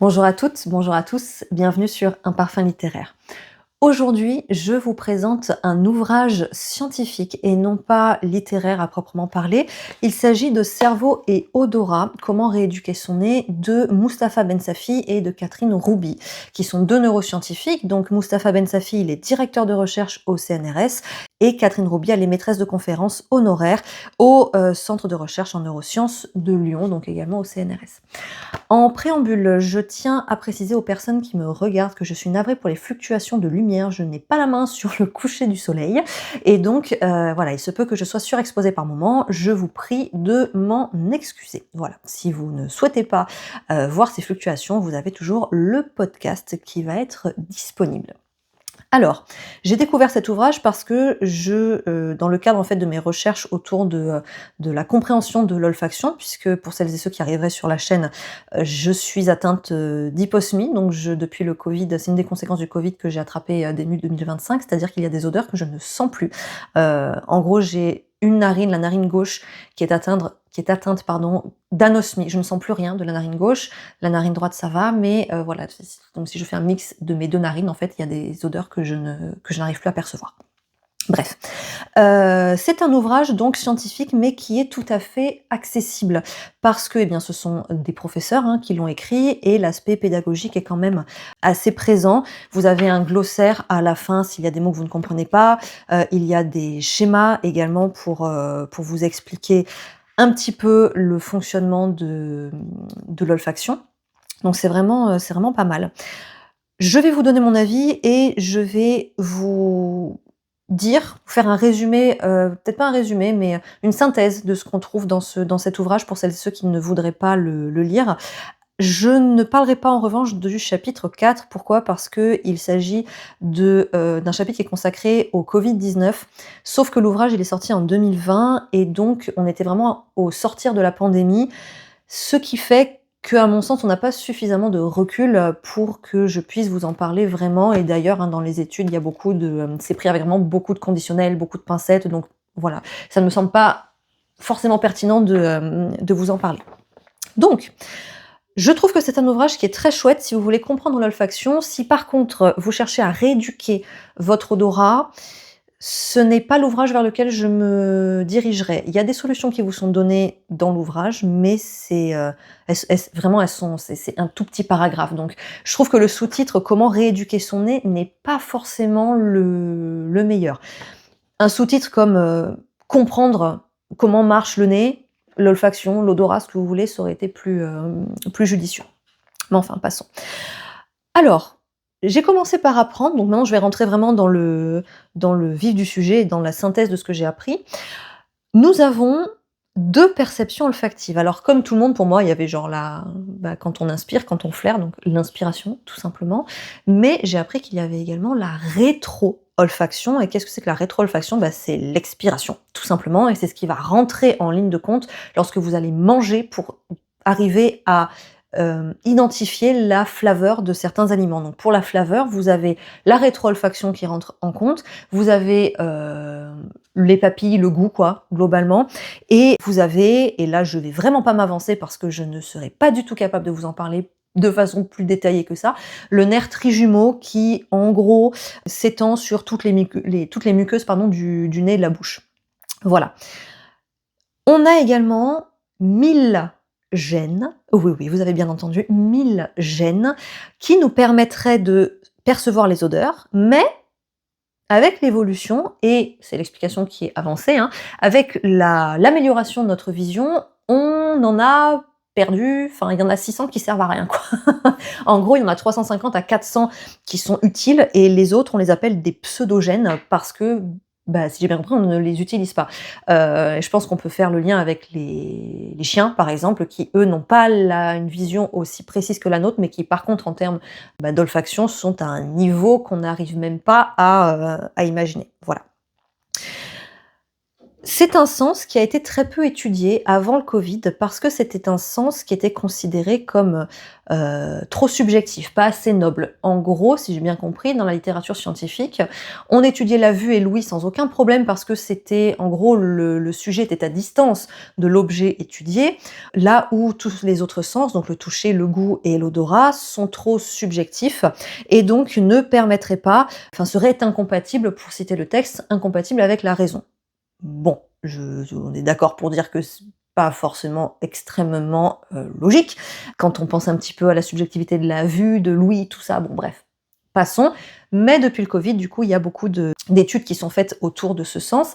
Bonjour à toutes, bonjour à tous, bienvenue sur Un parfum littéraire. Aujourd'hui, je vous présente un ouvrage scientifique et non pas littéraire à proprement parler. Il s'agit de Cerveau et odorat, comment rééduquer son nez de Mustapha Bensafi et de Catherine Rouby, qui sont deux neuroscientifiques. Donc Mustapha Bensafi, il est directeur de recherche au CNRS et Catherine Rouby, elle est maîtresse de conférences honoraire au Centre de recherche en neurosciences de Lyon, donc également au CNRS. En préambule, je tiens à préciser aux personnes qui me regardent que je suis navrée pour les fluctuations de lumière, je n'ai pas la main sur le coucher du soleil, et donc voilà, il se peut que je sois surexposée par moments, je vous prie de m'en excuser. Voilà, si vous ne souhaitez pas voir ces fluctuations, vous avez toujours le podcast qui va être disponible. Alors, j'ai découvert cet ouvrage parce que dans le cadre en fait de mes recherches autour de la compréhension de l'olfaction, puisque pour celles et ceux qui arriveraient sur la chaîne, je suis atteinte d'hyposmie, donc depuis le Covid, c'est une des conséquences du Covid que j'ai attrapé début 2025, c'est-à-dire qu'il y a des odeurs que je ne sens plus. En gros, j'ai une narine, la narine gauche, qui est atteinte pardon, d'anosmie. Je ne sens plus rien de la narine gauche. La narine droite, ça va, mais voilà. Donc si je fais un mix de mes deux narines, en fait, il y a des odeurs que je n'arrive plus à percevoir. Bref, c'est un ouvrage donc scientifique, mais qui est tout à fait accessible parce que, eh bien, ce sont des professeurs qui l'ont écrit et l'aspect pédagogique est quand même assez présent. Vous avez un glossaire à la fin s'il y a des mots que vous ne comprenez pas. Il y a des schémas également pour vous expliquer un petit peu le fonctionnement de l'olfaction. Donc c'est vraiment pas mal. Je vais vous donner mon avis et je vais vous faire un résumé, peut-être pas un résumé, mais une synthèse de ce qu'on trouve dans cet ouvrage pour celles et ceux qui ne voudraient pas le lire. Je ne parlerai pas en revanche du chapitre 4. Pourquoi? Parce qu'il s'agit d'un chapitre qui est consacré au Covid-19, sauf que l'ouvrage il est sorti en 2020 et donc on était vraiment au sortir de la pandémie, ce qui fait qu'à mon sens, on n'a pas suffisamment de recul pour que je puisse vous en parler vraiment. Et d'ailleurs, dans les études, il y a c'est pris avec vraiment beaucoup de conditionnels, beaucoup de pincettes, donc voilà, ça ne me semble pas forcément pertinent de vous en parler. Donc, je trouve que c'est un ouvrage qui est très chouette si vous voulez comprendre l'olfaction. Si par contre, vous cherchez à rééduquer votre odorat, ce n'est pas l'ouvrage vers lequel je me dirigerai. Il y a des solutions qui vous sont données dans l'ouvrage, mais c'est un tout petit paragraphe. Donc, je trouve que le sous-titre "Comment rééduquer son nez" n'est pas forcément le meilleur. Un sous-titre comme "Comprendre comment marche le nez, l'olfaction, l'odorat", ce que vous voulez, ça aurait été plus judicieux. Mais enfin, passons. Alors, j'ai commencé par apprendre, donc maintenant je vais rentrer vraiment dans le vif du sujet et dans la synthèse de ce que j'ai appris. Nous avons 2 perceptions olfactives. Alors comme tout le monde, pour moi, il y avait genre quand on inspire, quand on flaire, donc l'inspiration tout simplement. Mais j'ai appris qu'il y avait également la rétro-olfaction. Et qu'est-ce que c'est que la rétro-olfaction? C'est l'expiration, tout simplement, et c'est ce qui va rentrer en ligne de compte lorsque vous allez manger pour arriver à identifier la flaveur de certains aliments. Donc pour la flaveur, vous avez la rétro-olfaction qui rentre en compte, vous avez les papilles, le goût quoi, globalement, et vous avez, et là je vais vraiment pas m'avancer parce que je ne serai pas du tout capable de vous en parler de façon plus détaillée que ça, le nerf trijumeau qui en gros s'étend sur toutes les muqueuses du nez et de la bouche. Voilà. On a également 1000 gènes, oui, vous avez bien entendu, 1000 gènes qui nous permettraient de percevoir les odeurs, mais avec l'évolution, et c'est l'explication qui est avancée, avec l'amélioration de notre vision, on en a perdu, il y en a 600 qui servent à rien, quoi. En gros, il y en a 350 à 400 qui sont utiles, et les autres, on les appelle des pseudogènes, parce que, si j'ai bien compris, on ne les utilise pas. Je pense qu'on peut faire le lien avec les chiens, par exemple, qui, eux, n'ont pas une vision aussi précise que la nôtre, mais qui, par contre, en termes d'olfaction, sont à un niveau qu'on n'arrive même pas à imaginer. Voilà. C'est un sens qui a été très peu étudié avant le Covid parce que c'était un sens qui était considéré comme, trop subjectif, pas assez noble. En gros, si j'ai bien compris, dans la littérature scientifique, on étudiait la vue et l'ouïe sans aucun problème parce que c'était en gros le sujet était à distance de l'objet étudié, là où tous les autres sens, donc le toucher, le goût et l'odorat, sont trop subjectifs et donc ne permettraient pas, enfin seraient incompatibles, pour citer le texte, incompatibles avec la raison. Bon, on est d'accord pour dire que c'est pas forcément extrêmement, logique, quand on pense un petit peu à la subjectivité de la vue, de l'ouïe, tout ça, bon bref, passons. Mais depuis le Covid, du coup, il y a beaucoup d'études qui sont faites autour de ce sens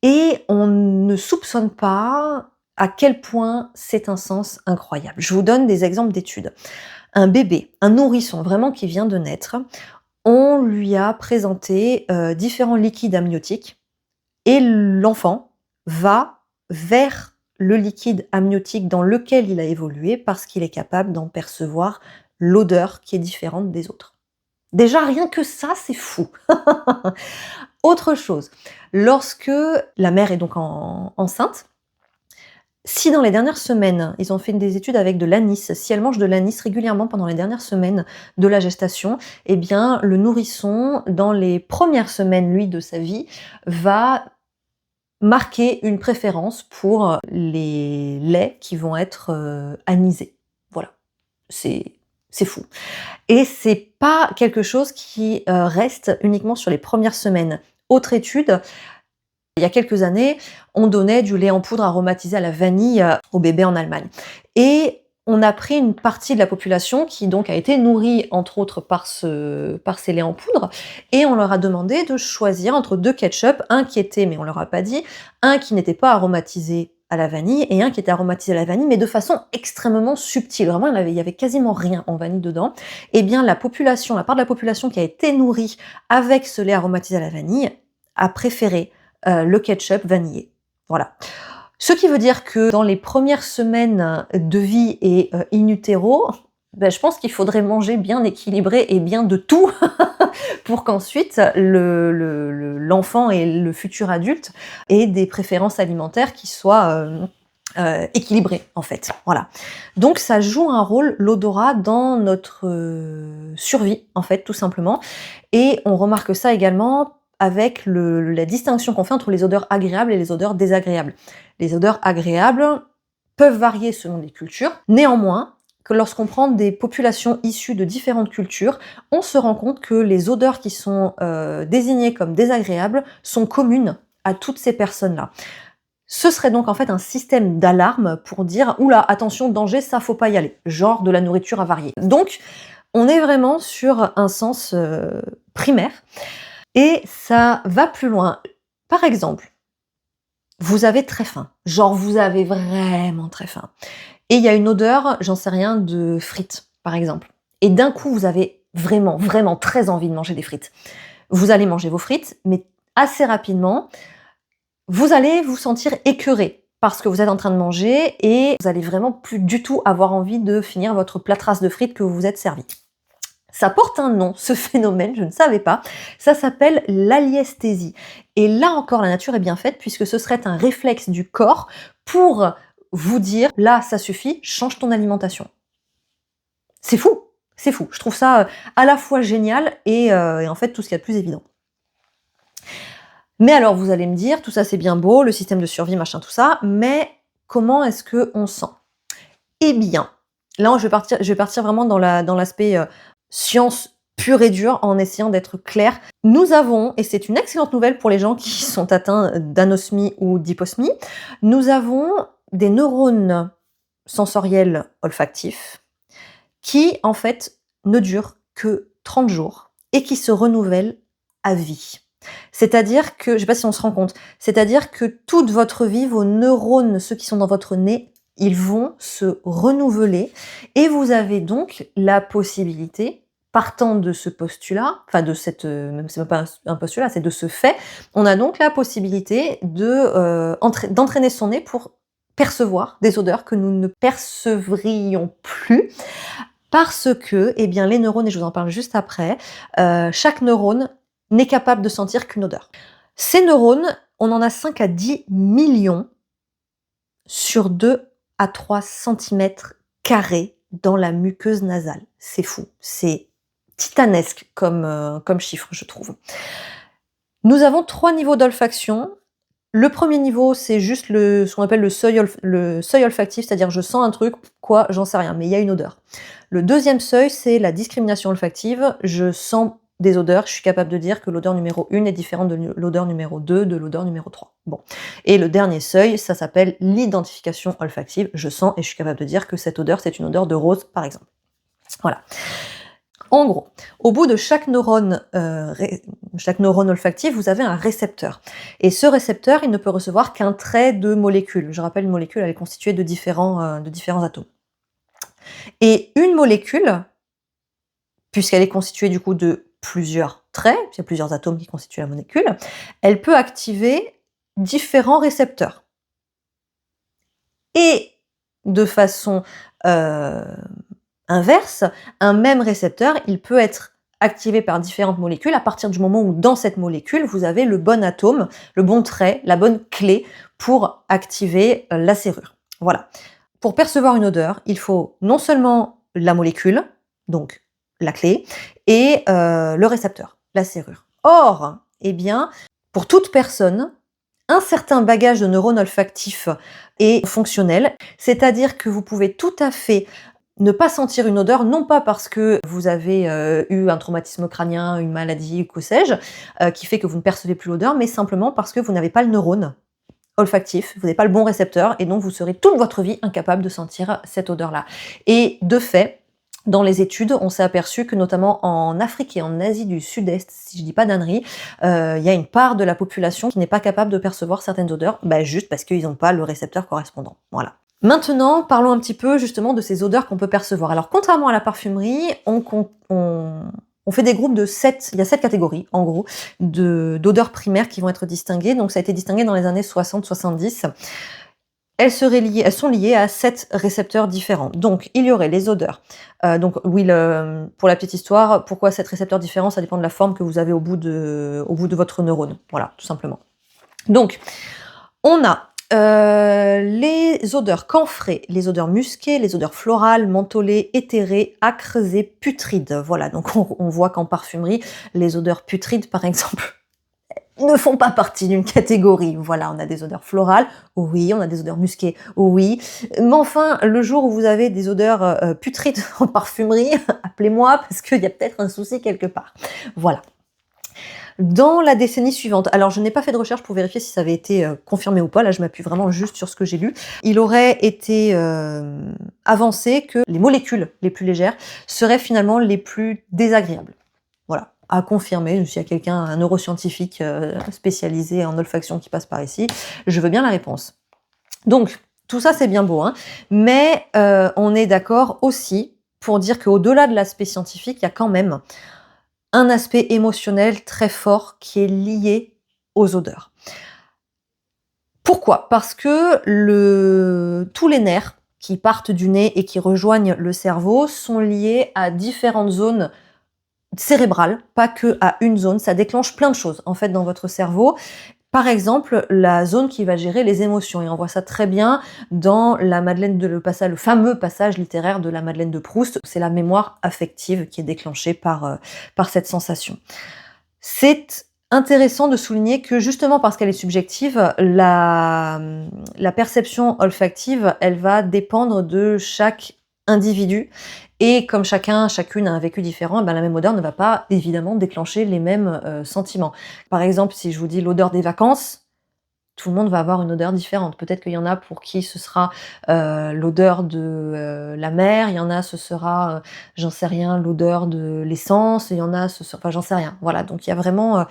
et on ne soupçonne pas à quel point c'est un sens incroyable. Je vous donne des exemples d'études. Un bébé, un nourrisson vraiment qui vient de naître, on lui a présenté, différents liquides amniotiques et l'enfant va vers le liquide amniotique dans lequel il a évolué parce qu'il est capable d'en percevoir l'odeur qui est différente des autres. Déjà, rien que ça, c'est fou. Autre chose, lorsque la mère est donc enceinte, si dans les dernières semaines, ils ont fait des études avec de l'anis, si elle mange de l'anis régulièrement pendant les dernières semaines de la gestation, eh bien, le nourrisson, dans les premières semaines, lui, de sa vie, va marquer une préférence pour les laits qui vont être, anisés. Voilà, c'est c'est fou et c'est pas quelque chose qui, reste uniquement sur les premières semaines. Autre étude, il y a quelques années, on donnait du lait en poudre aromatisé à la vanille, aux bébés en Allemagne et on a pris une partie de la population qui donc a été nourrie entre autres par ces laits en poudre et on leur a demandé de choisir entre 2 ketchup, un qui était, mais on leur a pas dit, un qui n'était pas aromatisé à la vanille et un qui était aromatisé à la vanille, mais de façon extrêmement subtile. Vraiment, il y avait quasiment rien en vanille dedans. Eh bien, la part de la population qui a été nourrie avec ce lait aromatisé à la vanille a préféré le ketchup vanillé. Voilà. Ce qui veut dire que dans les premières semaines de vie et in utero, je pense qu'il faudrait manger bien équilibré et bien de tout pour qu'ensuite l'enfant et le futur adulte aient des préférences alimentaires qui soient équilibrées en fait. Voilà. Donc ça joue un rôle, l'odorat, dans notre survie en fait, tout simplement. Et on remarque ça également avec la distinction qu'on fait entre les odeurs agréables et les odeurs désagréables. Les odeurs agréables peuvent varier selon les cultures. Néanmoins, que lorsqu'on prend des populations issues de différentes cultures, on se rend compte que les odeurs qui sont désignées comme désagréables sont communes à toutes ces personnes-là. Ce serait donc en fait un système d'alarme pour dire « Oula, attention, danger, ça faut pas y aller », genre de la nourriture avariée. Donc, on est vraiment sur un sens primaire. Et ça va plus loin. Par exemple, vous avez très faim, genre vous avez vraiment très faim. Et il y a une odeur, j'en sais rien, de frites, par exemple. Et d'un coup, vous avez vraiment, vraiment très envie de manger des frites. Vous allez manger vos frites, mais assez rapidement, vous allez vous sentir écœuré parce que vous êtes en train de manger et vous allez vraiment plus du tout avoir envie de finir votre plâtrasse de frites que vous vous êtes servi. Ça porte un nom, ce phénomène, je ne savais pas. Ça s'appelle l'aliesthésie. Et là encore, la nature est bien faite puisque ce serait un réflexe du corps pour vous dire, là, ça suffit, change ton alimentation. C'est fou, c'est fou. Je trouve ça à la fois génial et en fait tout ce qu'il y a de plus évident. Mais alors, vous allez me dire, tout ça c'est bien beau, le système de survie, machin, tout ça, mais comment est-ce qu'on sent? Eh bien, là, je vais partir vraiment dans l'aspect science pure et dure en essayant d'être clair. Nous avons, et c'est une excellente nouvelle pour les gens qui sont atteints d'anosmie ou d'hyposmie, nous avons des neurones sensoriels olfactifs qui, en fait, ne durent que 30 jours et qui se renouvellent à vie. C'est-à-dire que, je ne sais pas si on se rend compte, c'est-à-dire que toute votre vie, vos neurones, ceux qui sont dans votre nez, ils vont se renouveler et vous avez donc la possibilité, partant de ce postulat, enfin de cette, même c'est même pas un postulat, c'est de ce fait, on a donc la possibilité d'entraîner son nez pour percevoir des odeurs que nous ne percevrions plus parce que, eh bien, les neurones, et je vous en parle juste après, chaque neurone n'est capable de sentir qu'une odeur. Ces neurones On en a 5 à 10 millions sur 2 à 3 centimètres carrés dans la muqueuse nasale. C'est fou, c'est titanesque comme chiffre, je trouve. Nous avons 3 niveaux d'olfaction. Le premier niveau, c'est juste ce qu'on appelle le seuil olfactif, c'est-à-dire je sens un truc, quoi, j'en sais rien, mais il y a une odeur. Le deuxième seuil, c'est la discrimination olfactive. Je sens des odeurs, je suis capable de dire que l'odeur numéro 1 est différente de l'odeur numéro 2, de l'odeur numéro 3. Bon. Et le dernier seuil, ça s'appelle l'identification olfactive. Je sens et je suis capable de dire que cette odeur, c'est une odeur de rose, par exemple. Voilà. En gros, au bout de chaque neurone olfactif, vous avez un récepteur. Et ce récepteur, il ne peut recevoir qu'un trait de molécule. Je rappelle, une molécule, elle est constituée de différents atomes. Et une molécule, puisqu'elle est constituée du coup de plusieurs traits, il y a plusieurs atomes qui constituent la molécule, elle peut activer différents récepteurs. Et de façon inverse, un même récepteur, il peut être activé par différentes molécules à partir du moment où dans cette molécule, vous avez le bon atome, le bon trait, la bonne clé pour activer la serrure. Voilà. Pour percevoir une odeur, il faut non seulement la molécule, donc la clé, et le récepteur, la serrure. Or, eh bien, pour toute personne, un certain bagage de neurones olfactifs est fonctionnel, c'est-à-dire que vous pouvez tout à fait ne pas sentir une odeur, non pas parce que vous avez eu un traumatisme crânien, une maladie, que sais-je, qui fait que vous ne percevez plus l'odeur, mais simplement parce que vous n'avez pas le neurone olfactif, vous n'avez pas le bon récepteur, et donc vous serez toute votre vie incapable de sentir cette odeur-là. Et de fait, dans les études, on s'est aperçu que notamment en Afrique et en Asie du Sud-Est, si je dis pas d'ânerie, il y a une part de la population qui n'est pas capable de percevoir certaines odeurs, juste parce qu'ils n'ont pas le récepteur correspondant. Voilà. Maintenant, parlons un petit peu justement de ces odeurs qu'on peut percevoir. Alors, contrairement à la parfumerie, on fait des groupes de 7, il y a 7 catégories, en gros, d'odeurs primaires qui vont être distinguées. Donc, ça a été distingué dans les années 60-70. Elles sont liées à 7 récepteurs différents. Donc, il y aurait les odeurs. Pour la petite histoire, pourquoi 7 récepteurs différents? Ça dépend de la forme que vous avez au bout de votre neurone. Voilà, tout simplement. Donc, on a les odeurs camphrées, les odeurs musquées, les odeurs florales, mentholées, éthérées, âcres et putrides. Voilà, donc on voit qu'en parfumerie, les odeurs putrides, par exemple, ne font pas partie d'une catégorie. Voilà, on a des odeurs florales, oui, on a des odeurs musquées, oui. Mais enfin, le jour où vous avez des odeurs putrides en parfumerie, appelez-moi parce qu'il y a peut-être un souci quelque part. Voilà. Dans la décennie suivante, alors je n'ai pas fait de recherche pour vérifier si ça avait été confirmé ou pas, là je m'appuie vraiment juste sur ce que j'ai lu, il aurait été avancé que les molécules les plus légères seraient finalement les plus désagréables. Voilà, à confirmer, s'il y a quelqu'un, un neuroscientifique spécialisé en olfaction qui passe par ici, je veux bien la réponse. Donc, tout ça c'est bien beau, hein, mais on est d'accord aussi pour dire qu'au-delà de l'aspect scientifique, il y a quand même un aspect émotionnel très fort qui est lié aux odeurs. Pourquoi? Parce que tous les nerfs qui partent du nez et qui rejoignent le cerveau sont liés à différentes zones cérébrales, pas que à une zone. Ça déclenche plein de choses en fait dans votre cerveau. Par exemple, la zone qui va gérer les émotions. Et on voit ça très bien dans le fameux passage littéraire de la Madeleine de Proust. C'est la mémoire affective qui est déclenchée par cette sensation. C'est intéressant de souligner que justement parce qu'elle est subjective, la perception olfactive, elle va dépendre de chaque individu. Et comme chacune a un vécu différent, la même odeur ne va pas évidemment déclencher les mêmes sentiments. Par exemple, si je vous dis l'odeur des vacances, tout le monde va avoir une odeur différente. Peut-être qu'il y en a pour qui ce sera l'odeur de la mer, il y en a ce sera, j'en sais rien, l'odeur de l'essence, il y en a j'en sais rien. Voilà, donc il y a vraiment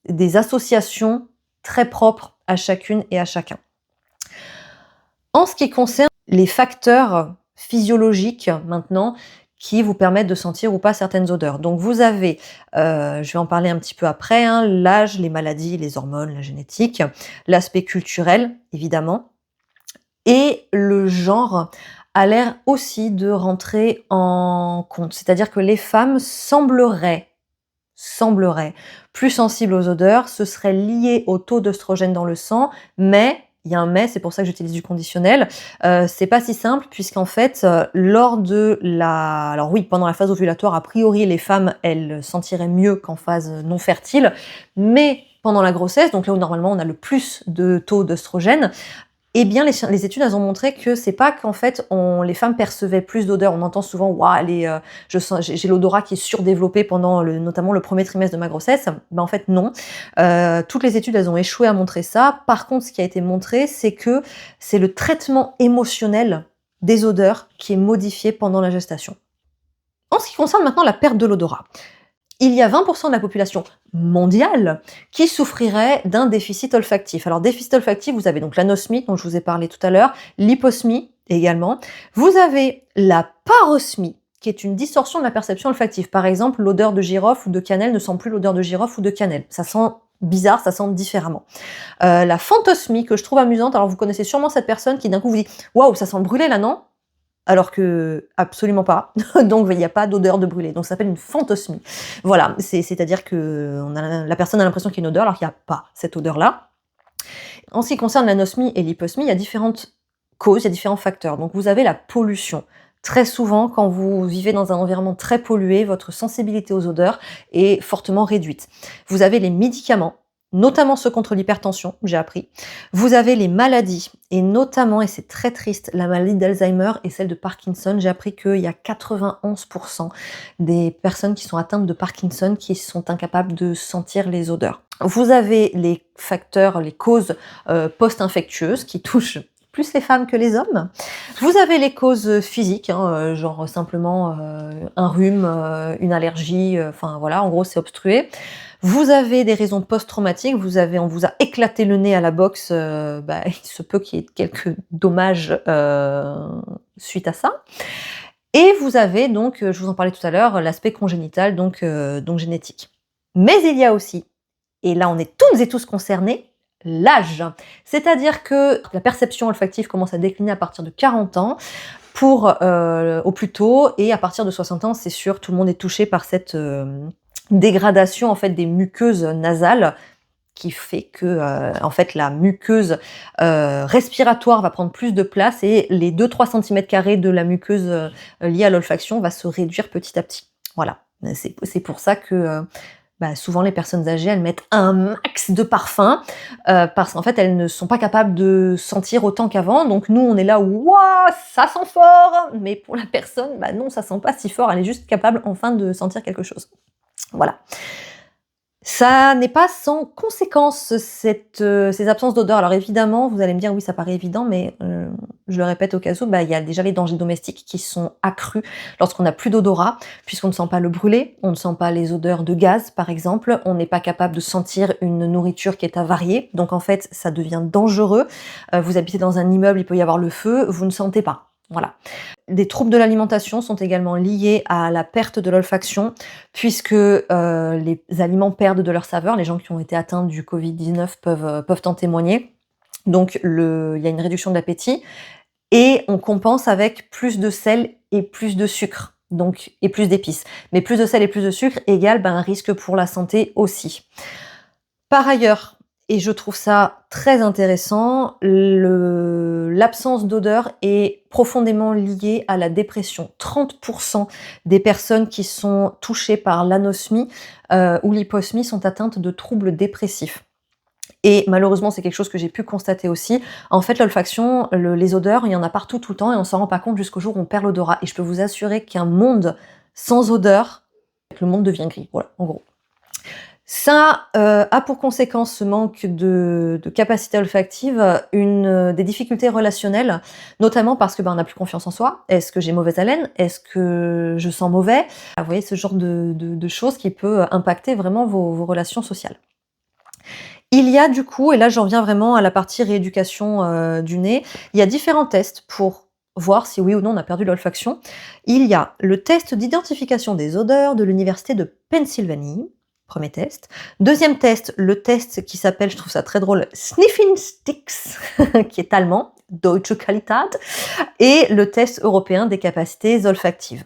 des associations très propres à chacune et à chacun. En ce qui concerne les facteurs physiologiques maintenant qui vous permettent de sentir ou pas certaines odeurs. Donc vous avez, je vais en parler un petit peu après, hein, l'âge, les maladies, les hormones, la génétique, l'aspect culturel évidemment, et le genre a l'air aussi de rentrer en compte. C'est-à-dire que les femmes sembleraient semblerait plus sensible aux odeurs, ce serait lié au taux d'œstrogène dans le sang, mais il y a un mais, c'est pour ça que j'utilise du conditionnel, c'est pas si simple puisqu'en fait, lors de la alors oui, pendant la phase ovulatoire, a priori, les femmes, elles sentiraient mieux qu'en phase non fertile, mais pendant la grossesse, donc là où normalement on a le plus de taux d'œstrogène, eh bien, les études, elles ont montré que c'est pas qu'en fait, les femmes percevaient plus d'odeurs. On entend souvent, waouh, j'ai l'odorat qui est surdéveloppé pendant notamment le premier trimestre de ma grossesse. Ben en fait, non. Toutes les études, elles ont échoué à montrer ça. Par contre, ce qui a été montré, c'est que c'est le traitement émotionnel des odeurs qui est modifié pendant la gestation. En ce qui concerne maintenant la perte de l'odorat, il y a 20% de la population mondiale qui souffrirait d'un déficit olfactif. Alors, déficit olfactif, vous avez donc l'anosmie, dont je vous ai parlé tout à l'heure, l'hyposmie également. Vous avez la parosmie, qui est une distorsion de la perception olfactive. Par exemple, l'odeur de girofle ou de cannelle ne sent plus l'odeur de girofle ou de cannelle. Ça sent bizarre, ça sent différemment. La phantosmie, que je trouve amusante, alors vous connaissez sûrement cette personne qui d'un coup vous dit « Waouh, ça sent le brûlé là, non ?» Alors que absolument pas. Donc il n'y a pas d'odeur de brûlé. Donc ça s'appelle une phantosmie. Voilà, c'est-à-dire que la personne a l'impression qu'il y a une odeur alors qu'il n'y a pas cette odeur-là. En ce qui concerne l'anosmie et l'hyposmie, il y a différentes causes, il y a différents facteurs. Donc vous avez la pollution. Très souvent, quand vous vivez dans un environnement très pollué, votre sensibilité aux odeurs est fortement réduite. Vous avez les médicaments, notamment ceux contre l'hypertension, j'ai appris. Vous avez les maladies, et notamment, et c'est très triste, la maladie d'Alzheimer et celle de Parkinson. J'ai appris qu'il y a 91% des personnes qui sont atteintes de Parkinson qui sont incapables de sentir les odeurs. Vous avez les facteurs, les causes post-infectieuses qui touchent plus les femmes que les hommes. Vous avez les causes physiques, genre simplement un rhume, une allergie, enfin voilà, en gros c'est obstrué. Vous avez des raisons post-traumatiques, on vous a éclaté le nez à la boxe, il se peut qu'il y ait quelques dommages suite à ça. Et vous avez donc, je vous en parlais tout à l'heure, l'aspect congénital, donc génétique. Mais il y a aussi, et là on est toutes et tous concernés, l'âge. C'est-à-dire que la perception olfactive commence à décliner à partir de 40 ans, au plus tôt, et à partir de 60 ans, c'est sûr, tout le monde est touché par cette dégradation en fait des muqueuses nasales qui fait que en fait la muqueuse respiratoire va prendre plus de place et les 2-3 cm² de la muqueuse liée à l'olfaction va se réduire petit à petit. Voilà, c'est pour ça que souvent les personnes âgées elles mettent un max de parfum parce qu'en fait elles ne sont pas capables de sentir autant qu'avant. Donc nous on est là, waouh, ça sent fort, mais pour la personne, non, ça sent pas si fort, elle est juste capable enfin de sentir quelque chose. Voilà. Ça n'est pas sans conséquence, ces absences d'odeur. Alors évidemment, vous allez me dire, oui, ça paraît évident, mais je le répète au cas où, il y a déjà les dangers domestiques qui sont accrus lorsqu'on n'a plus d'odorat, puisqu'on ne sent pas le brûlé, on ne sent pas les odeurs de gaz, par exemple, on n'est pas capable de sentir une nourriture qui est avariée, donc en fait, ça devient dangereux. Vous habitez dans un immeuble, il peut y avoir le feu, vous ne sentez pas. Voilà. Des troubles de l'alimentation sont également liés à la perte de l'olfaction, puisque les aliments perdent de leur saveur. Les gens qui ont été atteints du Covid-19 peuvent en témoigner. Donc il y a une réduction de l'appétit et on compense avec plus de sel et plus de sucre, et plus d'épices. Mais plus de sel et plus de sucre égale un risque pour la santé aussi. Par ailleurs, et je trouve ça très intéressant, l'absence d'odeur est profondément liée à la dépression. 30% des personnes qui sont touchées par l'anosmie ou l'hyposmie sont atteintes de troubles dépressifs. Et malheureusement, c'est quelque chose que j'ai pu constater aussi. En fait, l'olfaction, les odeurs, il y en a partout tout le temps et on s'en rend pas compte jusqu'au jour où on perd l'odorat. Et je peux vous assurer qu'un monde sans odeur, le monde devient gris. Voilà, en gros. Ça a pour conséquence ce manque de capacité olfactive, des difficultés relationnelles, notamment parce que on n'a plus confiance en soi. Est-ce que j'ai mauvaise haleine? Est-ce que je sens mauvais? Vous voyez, ce genre de choses qui peut impacter vraiment vos relations sociales. Il y a du coup, et là j'en viens vraiment à la partie rééducation du nez, il y a différents tests pour voir si oui ou non on a perdu l'olfaction. Il y a le test d'identification des odeurs de l'université de Pennsylvanie. Premier test. Deuxième test, le test qui s'appelle, je trouve ça très drôle, Sniffing Sticks, qui est allemand, Deutsche Qualität, et le test européen des capacités olfactives.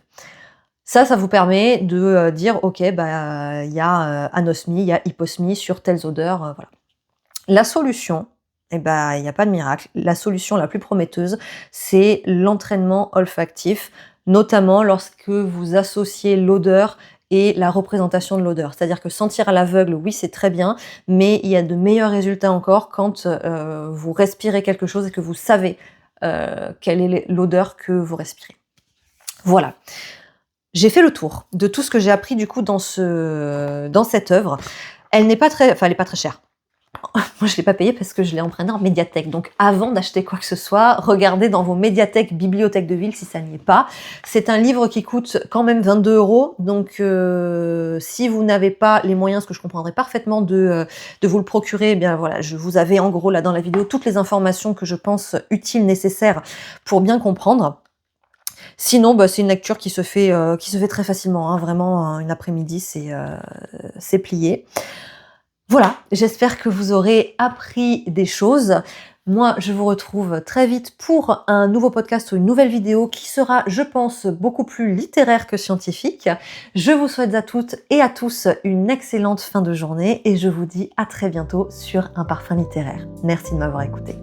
Ça vous permet de dire ok, bah il y a anosmie, il y a hyposmie sur telles odeurs, voilà. La solution, eh ben, il n'y a pas de miracle. La solution la plus prometteuse, c'est l'entraînement olfactif, notamment lorsque vous associez l'odeur et la représentation de l'odeur. C'est-à-dire que sentir à l'aveugle, oui, c'est très bien, mais il y a de meilleurs résultats encore quand vous respirez quelque chose et que vous savez quelle est l'odeur que vous respirez. Voilà. J'ai fait le tour de tout ce que j'ai appris du coup dans cette œuvre. Elle n'est pas très, enfin, elle n'est pas très chère. Moi, je ne l'ai pas payée parce que je l'ai emprunté en médiathèque. Donc, avant d'acheter quoi que ce soit, regardez dans vos médiathèques, bibliothèques de ville si ça n'y est pas. C'est un livre qui coûte quand même 22 €. Donc, si vous n'avez pas les moyens, ce que je comprendrais parfaitement de vous le procurer, eh bien voilà, je vous avais en gros là dans la vidéo toutes les informations que je pense utiles, nécessaires pour bien comprendre. Sinon, bah, c'est une lecture qui se fait très facilement, hein, vraiment, une après-midi, c'est plié. Voilà, j'espère que vous aurez appris des choses. Moi, je vous retrouve très vite pour un nouveau podcast ou une nouvelle vidéo qui sera, je pense, beaucoup plus littéraire que scientifique. Je vous souhaite à toutes et à tous une excellente fin de journée et je vous dis à très bientôt sur Un Parfum Littéraire. Merci de m'avoir écouté.